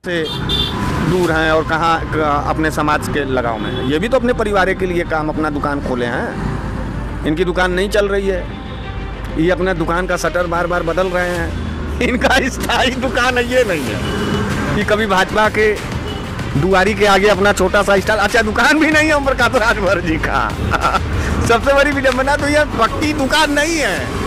से दूर हैं और कहाँ अपने समाज के लगाव में हैं। ये भी तो अपने परिवार के लिए काम अपना दुकान खोले हैं। इनकी दुकान नहीं चल रही है, ये अपने दुकान का शटर बार बार बदल रहे हैं। इनका स्थायी दुकान ये नहीं है कि कभी भाजपा के दुआरी के आगे अपना छोटा सा स्टॉल, अच्छा दुकान भी नहीं है ओम प्रकाश राजभर जी का। सबसे बड़ी विडंबना तो ये पक्की दुकान नहीं है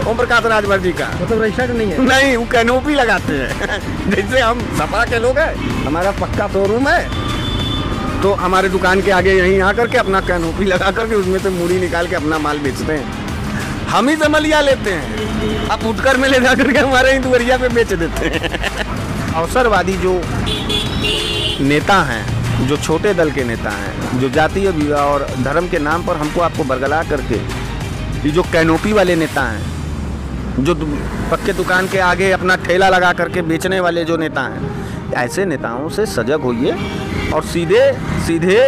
ओम प्रकाश राजभर जी का, मतलब रजिस्टर्ड नहीं है। नहीं, वो कैनोपी लगाते हैं। जैसे हम सपा के लोग हैं, हमारा पक्का शोरूम है, तो हमारे दुकान के आगे यहीं आकर के अपना कैनोपी लगा करके उसमें से मूड़ी निकाल के अपना माल बेचते हैं। हम ही समलिया लेते हैं, अब फुटकर में ले जाकर के हमारे ही दुवरिया पे बेच देते हैं। अवसरवादी जो नेता हैं, जो छोटे दल के नेता हैं, जो जातीय विवाह और धर्म के नाम पर हमको आपको बरगला करके, ये जो कैनोपी वाले नेता हैं, जो पक्के दुकान के आगे अपना ठेला लगा करके बेचने वाले जो नेता हैं, ऐसे नेताओं से सजग होइए और सीधे सीधे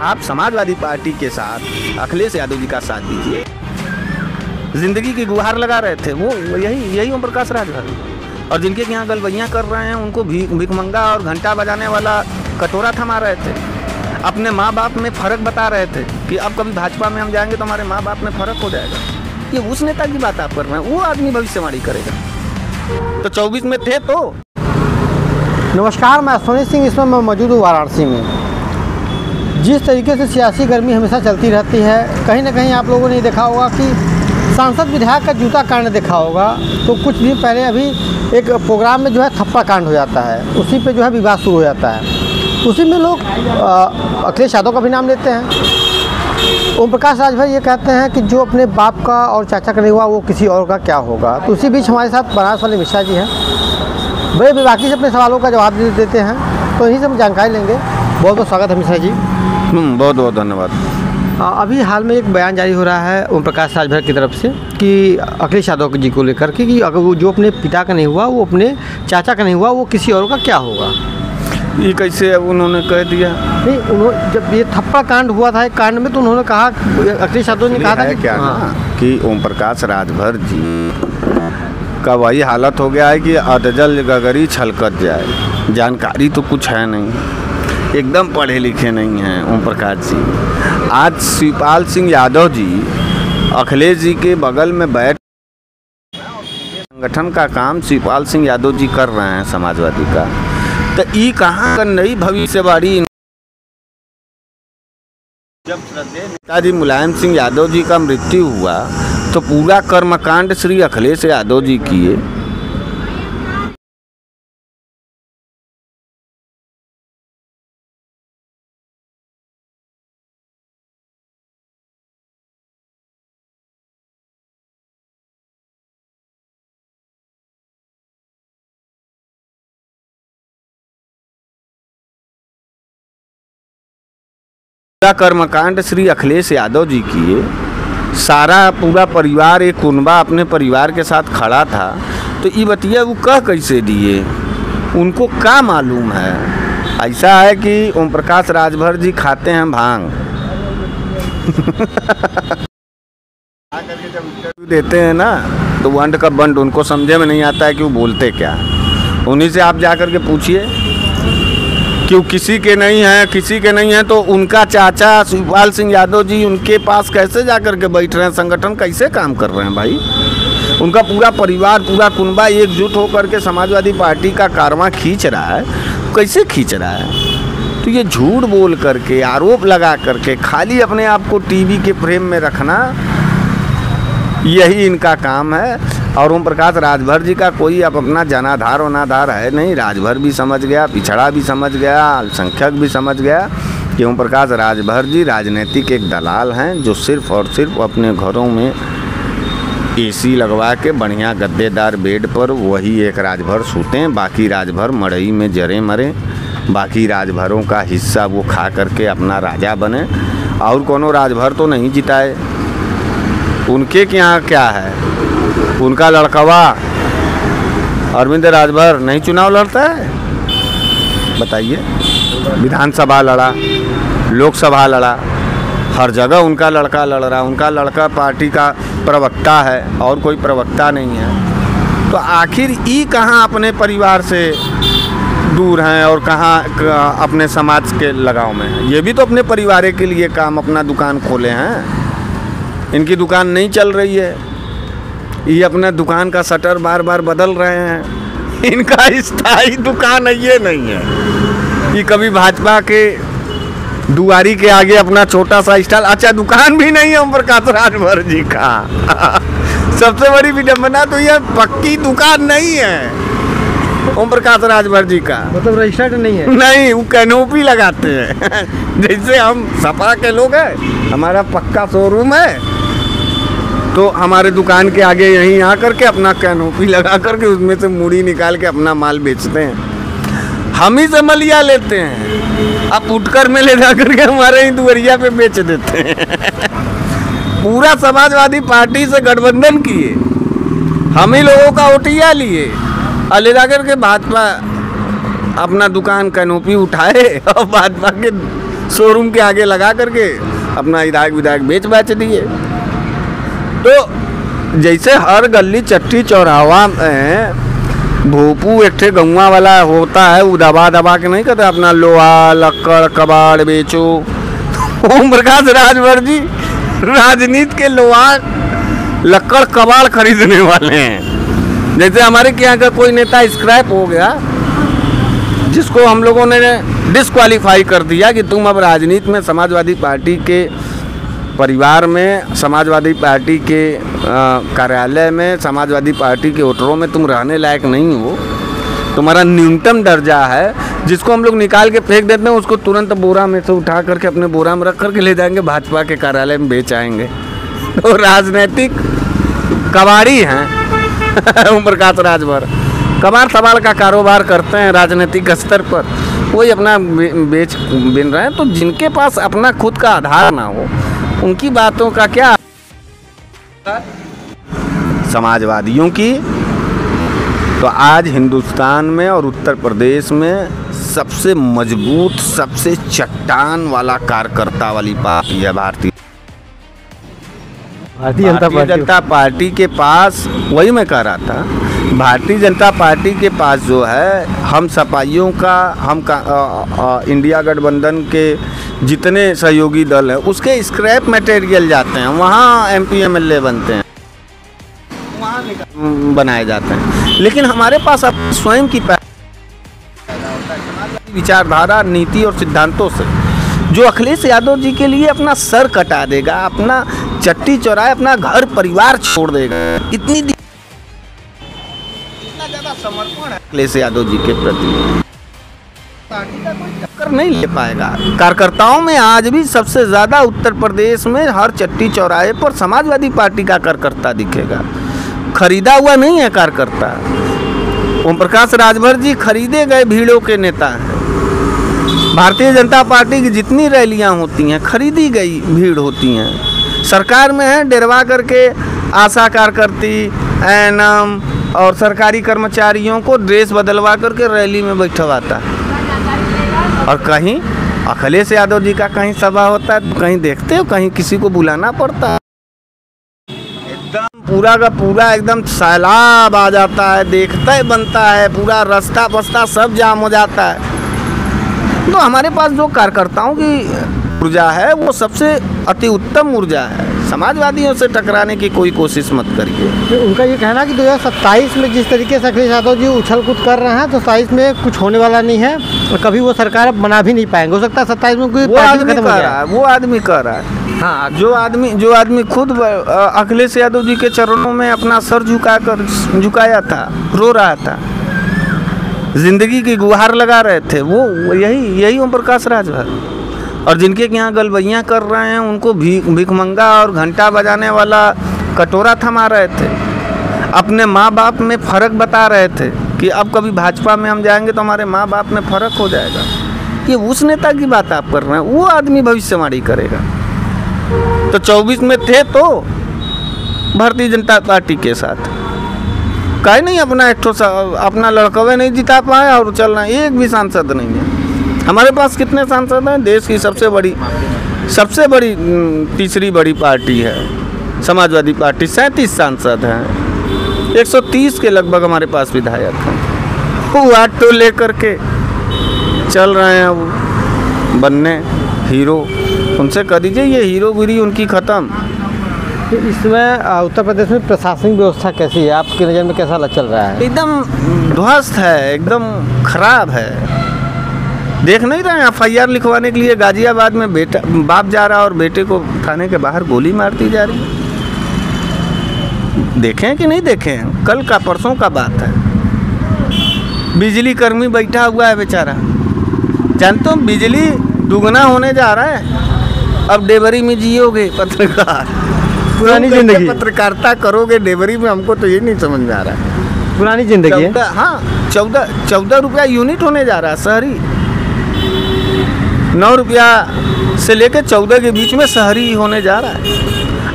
आप समाजवादी पार्टी के साथ अखिलेश यादव जी का साथ दीजिए। जिंदगी की गुहार लगा रहे थे वो यही ओम प्रकाश राजभर, और जिनके यहाँ गलबैयाँ कर रहे हैं उनको भिखमंगा और घंटा बजाने वाला कटोरा थमा रहे थे। अपने माँ बाप में फ़र्क बता रहे थे कि अब कभी भाजपा में हम जाएंगे तो हमारे माँ बाप में फ़र्क हो जाएगा। ये उस नेता की बात आप कर रहे हैं, वो आदमी भविष्यवाणी करेगा। तो 24 में थे तो। नमस्कार, मैं सोनी सिंह, इसमें मैं मौजूद हूँ वाराणसी में। जिस तरीके से सियासी गर्मी हमेशा चलती रहती है, कहीं ना कहीं आप लोगों ने देखा होगा कि सांसद विधायक का जूता कांड देखा होगा। तो कुछ दिन पहले अभी एक प्रोग्राम में जो है थप्पड़ कांड हो जाता है, उसी पे जो है विवाद शुरू हो जाता है। उसी में लोग अखिलेश यादव का भी नाम लेते हैं। ओम प्रकाश राजभर ये कहते हैं कि जो अपने बाप का और चाचा का नहीं हुआ वो किसी और का क्या होगा। तो उसी बीच हमारे साथ बनारस वाले मिश्रा जी हैं, बड़े बेबाकी से अपने सवालों का जवाब देते हैं, तो यहीं से हम जानकारी लेंगे। बहुत बहुत स्वागत है मिश्रा जी। बहुत बहुत धन्यवाद। अभी हाल में एक बयान जारी हो रहा है ओम प्रकाश राजभर की तरफ से कि अखिलेश यादव जी को लेकर के कि अगर वो जो अपने पिता का नहीं हुआ, वो अपने चाचा का नहीं हुआ, वो किसी और का क्या होगा। ये कैसे उन्होंने कह दिया? नहीं, उन्होंने जब ये थप्पड़ कांड हुआ था एक कांड में, तो उन्होंने कहा, अखिलेश यादव ने कहा था कि क्या कि ओम प्रकाश राजभर जी का वही हालत हो गया है कि अधजल गगरी छलकत जाए। जानकारी तो कुछ है नहीं, एकदम पढ़े लिखे नहीं हैं ओम प्रकाश जी। आज शिवपाल सिंह यादव जी अखिलेश जी के बगल में बैठ संगठन का काम शिवपाल सिंह यादव जी कर रहे हैं समाजवादी का। तो ये कहाँ का नई भविष्यवाणी। जब नेताजी मुलायम सिंह यादव जी का मृत्यु हुआ तो पूरा कर्मकांड श्री अखिलेश यादव जी किए। कर्मकांड श्री अखिलेश यादव जी किए। सारा पूरा परिवार, एक कुनबा अपने परिवार के साथ खड़ा था। तो ये बतिया वो कह कैसे दिए, उनको क्या मालूम है। ऐसा है कि ओम प्रकाश राजभर जी खाते हैं भांग। जब इंटरव्यू देते हैं ना, तो वंड का बंड उनको समझे में नहीं आता है कि वो बोलते क्या। उन्हीं से आप जा कर के पूछिए कि किसी के नहीं है, किसी के नहीं है, तो उनका चाचा शिवपाल सिंह यादव जी उनके पास कैसे जाकर के बैठ रहे हैं, संगठन कैसे काम कर रहे हैं भाई। उनका पूरा परिवार, पूरा कुनबा एकजुट होकर के समाजवादी पार्टी का कारवां खींच रहा है। कैसे खींच रहा है? तो ये झूठ बोल करके, आरोप लगा करके, खाली अपने आप को टीवी के फ्रेम में रखना, यही इनका काम है। और ओम प्रकाश राजभर जी का कोई अब अपना जनाधार वनाधार है नहीं। राजभर भी समझ गया, पिछड़ा भी समझ गया, अल्पसंख्यक भी समझ गया कि ओम प्रकाश राजभर जी राजनीतिक एक दलाल हैं, जो सिर्फ और सिर्फ अपने घरों में एसी लगवा के बढ़िया गद्देदार बेड पर वही एक राजभर सूते हैं, बाकी राजभर मड़ई में जरे मरे, बाकी राजभरों का हिस्सा वो खा करके अपना राजा बने, और कोनो राजभर तो नहीं जिताए। उनके यहाँ क्या है, उनका लड़कवा अरविंद राजभर नहीं चुनाव लड़ता है, बताइए। विधानसभा लड़ा, लोकसभा लड़ा, हर जगह उनका लड़का लड़ रहा। उनका लड़का पार्टी का प्रवक्ता है और कोई प्रवक्ता नहीं है। तो आखिर ये कहाँ अपने परिवार से दूर हैं और कहाँ अपने समाज के लगाव में हैं। ये भी तो अपने परिवार के लिए काम अपना दुकान खोले हैं। इनकी दुकान नहीं चल रही है, ये अपने दुकान का शटर बार बार बदल रहे हैं। इनका स्थायी दुकान है ये नहीं है। ये कभी भाजपा के दुआरी के आगे अपना छोटा सा स्टॉल, अच्छा दुकान भी नहीं है ओम प्रकाश राजभर जी का। सबसे बड़ी विडंबना तो यह पक्की दुकान नहीं है ओम प्रकाश राजभर जी का, मतलब रजिस्टर्ड नहीं है। नहीं, वो कैनोपी लगाते हैं। जैसे हम सपा के लोग हैं, हमारा पक्का शोरूम है, तो हमारे दुकान के आगे यहीं आ करके अपना कैनोपी लगा करके उसमें से मूड़ी निकाल के अपना माल बेचते हैं। हम ही से मलिया लेते हैं, अब फुटकर में ले जा करके हमारे ही दुवरिया पे बेच देते हैं। पूरा समाजवादी पार्टी से गठबंधन किए, हम ही लोगों का ओटिया लिए और ले जा करके भाजपा अपना दुकान कैनोपी उठाए और भाजपा के शोरूम के आगे लगा करके अपना विधायक बेच दिए। तो जैसे हर गली चट्टी चौराहा में भोपू एक ठे गौवा वाला होता है, वो दबा दबा के नहीं कहते अपना लोहा लक्कड़ कबाड़ बेचो। ओम प्रकाश राजभर जी राजनीति के लोहा लक्कड़ कबाड़ खरीदने वाले हैं। जैसे हमारे यहाँ का कोई नेता स्क्रैप हो गया, जिसको हम लोगों ने डिस्क्वालीफाई कर दिया कि तुम अब राजनीति में समाजवादी पार्टी के परिवार में, समाजवादी पार्टी के कार्यालय में, समाजवादी पार्टी के वोटरों में तुम रहने लायक नहीं हो, तुम्हारा न्यूनतम दर्जा है, जिसको हम लोग निकाल के फेंक देते हैं, उसको तुरंत बोरा में से उठा करके अपने बोरा में रख करके ले जाएंगे भाजपा के कार्यालय में बेच आएंगे। तो राजनीतिक कबाड़ी हैं ओम प्रकाश राजभर, कबाड़ सवाल का कारोबार करते हैं राजनीतिक स्तर पर, वही अपना बेच बिन रहे हैं। तो जिनके पास अपना खुद का आधार ना हो, उनकी बातों का क्या। समाजवादियों की तो आज हिंदुस्तान में और उत्तर प्रदेश में सबसे मजबूत, सबसे चट्टान वाला कार्यकर्ता वाली पार्टी है भारतीय जनता पार्टी के पास। वही मैं कह रहा था, भारतीय जनता पार्टी के पास जो है, हम सपाइयों का, इंडिया गठबंधन के जितने सहयोगी दल हैं उसके स्क्रैप मटेरियल जाते हैं, वहाँ MP MLA बनते हैं, वहाँ बनाए जाते हैं। लेकिन हमारे पास अब स्वयं की विचारधारा, नीति और सिद्धांतों से जो अखिलेश यादव जी के लिए अपना सर कटा देगा, अपना चट्टी चौराहे, अपना घर परिवार छोड़ देगा, इतना ज़्यादा समर्पण है अखिलेश यादव जी के प्रति, पार्टी का कोई टक्कर नहीं ले पाएगा। कार्यकर्ताओं में आज भी सबसे ज़्यादा उत्तर प्रदेश में हर चट्टी चौराहे पर समाजवादी पार्टी का कार्यकर्ता दिखेगा। खरीदा हुआ नहीं है कार्यकर्ता। ओम प्रकाश राजभर जी खरीदे गए भीड़ों के नेता हैं। भारतीय जनता पार्टी की जितनी रैलियां होती हैं खरीदी गई भीड़ होती हैं। सरकार में है डरवा करके आशा कार्यकर्ती, एनएम और सरकारी कर्मचारियों को ड्रेस बदलवा करके रैली में बैठवाता है। और कहीं अखिलेश यादव जी का कहीं सभा होता है तो कहीं देखते हो, कहीं किसी को बुलाना पड़ता है। एकदम पूरा का पूरा एकदम सैलाब आ जाता है, देखता ही बनता है, पूरा रास्ता बस्ता सब जाम हो जाता है। तो हमारे पास जो कार्यकर्ताओं की ऊर्जा है वो सबसे अति उत्तम ऊर्जा है। समाजवादियों से टकराने की कोई कोशिश मत करिए। तो उनका ये कहना कि 2027 में जिस तरीके से अखिलेश यादव जी उछल कूद कर रहे हैं तो 27 में कुछ होने वाला नहीं है और कभी वो सरकार बना भी नहीं पाएंगे। हो सकता है 27 में कोई वो आदमी कह रहा है। हाँ, जो आदमी खुद अखिलेश यादव जी के चरणों में अपना सर झुकाया था, रो रहा था, जिंदगी की गुहार लगा रहे थे, वो यही ओम प्रकाश राजभर। और जिनके यहाँ गलबैयाँ कर रहे हैं उनको भिखमंगा और घंटा बजाने वाला कटोरा थमा रहे थे। अपने माँ बाप में फ़र्क बता रहे थे कि अब कभी भाजपा में हम जाएंगे तो हमारे माँ बाप में फ़र्क हो जाएगा। ये उस नेता की बात आप कर रहे हैं, वो आदमी भविष्यवाणी करेगा। तो 24 में थे तो भारतीय जनता पार्टी के साथ कहीं नहीं अपना लड़कवे नहीं जिता पाए और चलना, एक भी सांसद नहीं है। हमारे पास कितने सांसद हैं? देश की सबसे बड़ी तीसरी बड़ी पार्टी है समाजवादी पार्टी, 37 सांसद हैं, 130 के लगभग हमारे पास विधायक हैं। वो वार्ड तो लेकर के चल रहे हैं अब बनने हीरो, उनसे कह दीजिए ये हीरोगिरी उनकी ख़त्म। तो इसमें उत्तर प्रदेश में प्रशासनिक व्यवस्था कैसी है, आपकी नज़र में कैसा चल रहा है? एकदम ध्वस्त है, एकदम खराब है। देख नहीं रहे हैं FIR लिखवाने के लिए गाजियाबाद में बेटा बाप जा रहा और बेटे को थाने के बाहर गोली मार दी जा रही है। देखें कि नहीं देखें, कल का परसों का बात है। बिजली कर्मी बैठा हुआ है बेचारा, जानते हो बिजली दुगना होने जा रहा है। अब डेबरी में जियोगे पत्रकार, पुरानी जिंदगी, पत्रकारिता करोगे डेबरी में, हमको तो ये नहीं समझ में आ रहा है। पुरानी जिंदगी है। 14 रुपया यूनिट होने जा रहा है शहरी, 9 रुपया से लेकर 14 के बीच में शहरी होने जा रहा है।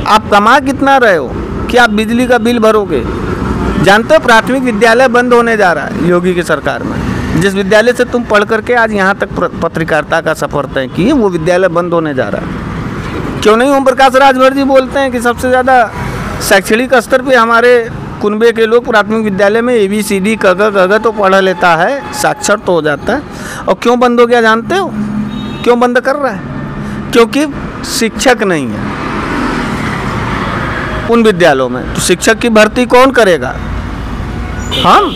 आप कमा कितना रहे हो कि आप बिजली का बिल भरोगे? जानते हो प्राथमिक विद्यालय बंद होने जा रहा है योगी की सरकार में। जिस विद्यालय से तुम पढ़ करके आज यहाँ तक पत्रकारिता का सफर तय किए, वो विद्यालय बंद होने जा रहा है। क्यों नहीं ओम प्रकाश राजभर जी बोलते हैं कि सबसे ज़्यादा शैक्षणिक स्तर पे हमारे कुनबे के लोग प्राथमिक विद्यालय में ABCD कग तो पढ़ लेता है, साक्षर तो हो जाता है। और क्यों बंद हो गया जानते हो? क्यों बंद कर रहा है? क्योंकि शिक्षक नहीं है उन विद्यालयों में। तो शिक्षक की भर्ती कौन करेगा? हम,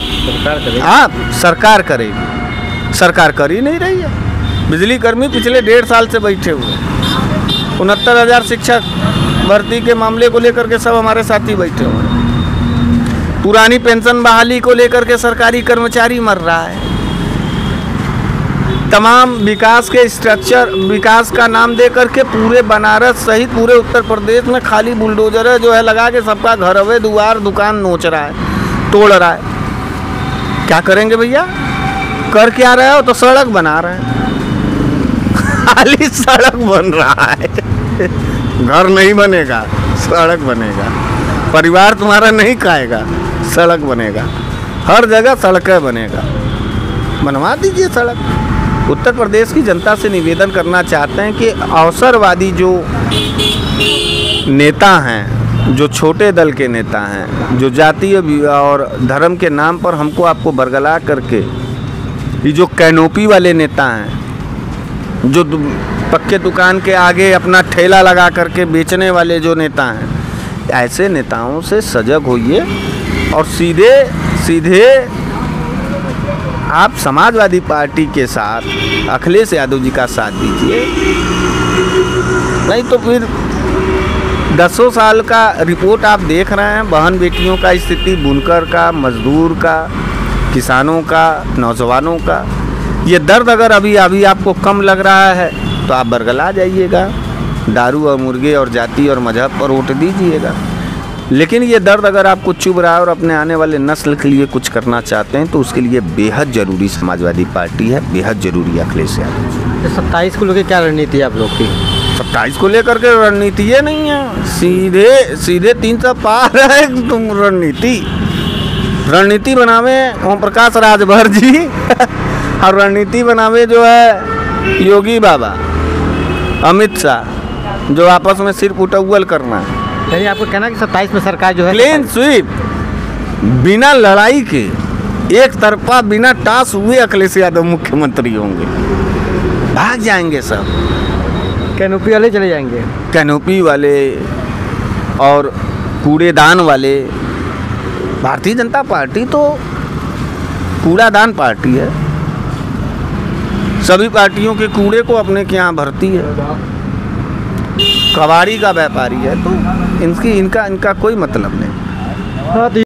आप, सरकार करेगी। सरकार कर ही नहीं रही है। बिजली कर्मी पिछले 1.5 साल से बैठे हुए, 69,000 शिक्षक भर्ती के मामले को लेकर के सब हमारे साथी बैठे हुए हैं। पुरानी पेंशन बहाली को लेकर के सरकारी कर्मचारी मर रहा है। तमाम विकास के स्ट्रक्चर, विकास का नाम दे करके पूरे बनारस सहित पूरे उत्तर प्रदेश में खाली बुलडोजर है जो है लगा के सबका घर अवे दुआर दुकान नोच रहा है, तोड़ रहा है। क्या करेंगे भैया? कर क्या रहे हो? तो सड़क बना रहे हैं, खाली सड़क बन रहा है। घर नहीं बनेगा, सड़क बनेगा। परिवार तुम्हारा नहीं खाएगा, सड़क बनेगा। हर जगह सड़कें बनेगा। बनवा दीजिए सड़क। उत्तर प्रदेश की जनता से निवेदन करना चाहते हैं कि अवसरवादी जो नेता हैं, जो छोटे दल के नेता हैं, जो जातीय और धर्म के नाम पर हमको आपको बरगला करके, ये जो कैनोपी वाले नेता हैं, जो पक्के दुकान के आगे अपना ठेला लगा करके बेचने वाले जो नेता हैं, ऐसे नेताओं से सजग होइए और सीधे सीधे आप समाजवादी पार्टी के साथ अखिलेश यादव जी का साथ दीजिए। नहीं तो फिर 10 साल का रिपोर्ट आप देख रहे हैं, बहन बेटियों का स्थिति, बुनकर का, मजदूर का, किसानों का, नौजवानों का। ये दर्द अगर अभी आपको कम लग रहा है तो आप बरगला जाइएगा, दारू और मुर्गे और जाति और मजहब पर वोट दीजिएगा। लेकिन ये दर्द अगर आपको चुभ रहा है और अपने आने वाले नस्ल के लिए कुछ करना चाहते हैं तो उसके लिए बेहद ज़रूरी समाजवादी पार्टी है, बेहद ज़रूरी अखिलेश यादव। 27 को लेकर क्या रणनीति है आप लोग की? 27 को लेकर के रणनीति ये नहीं है, सीधे 300 पार है तुम रणनीति बनावे ओम प्रकाश राजभर जी और रणनीति बनावे जो है योगी बाबा, अमित शाह, जो आपस में सिर्फ उटौल करना है। यानी आपको कहना कि 27 में सरकार जो है क्लीन स्वीप, बिना लड़ाई के, एक तरफा, बिना टास हुए अखिलेश यादव मुख्यमंत्री होंगे। भाग जाएंगे सब, कैनोपी वाले चले जाएंगे, कैनोपी वाले और कूड़ेदान वाले। भारतीय जनता पार्टी तो कूड़ादान पार्टी है, सभी पार्टियों के कूड़े को अपने के यहाँ भरती है, कबाड़ी का व्यापारी है। तो इनका कोई मतलब नहीं। हाँ।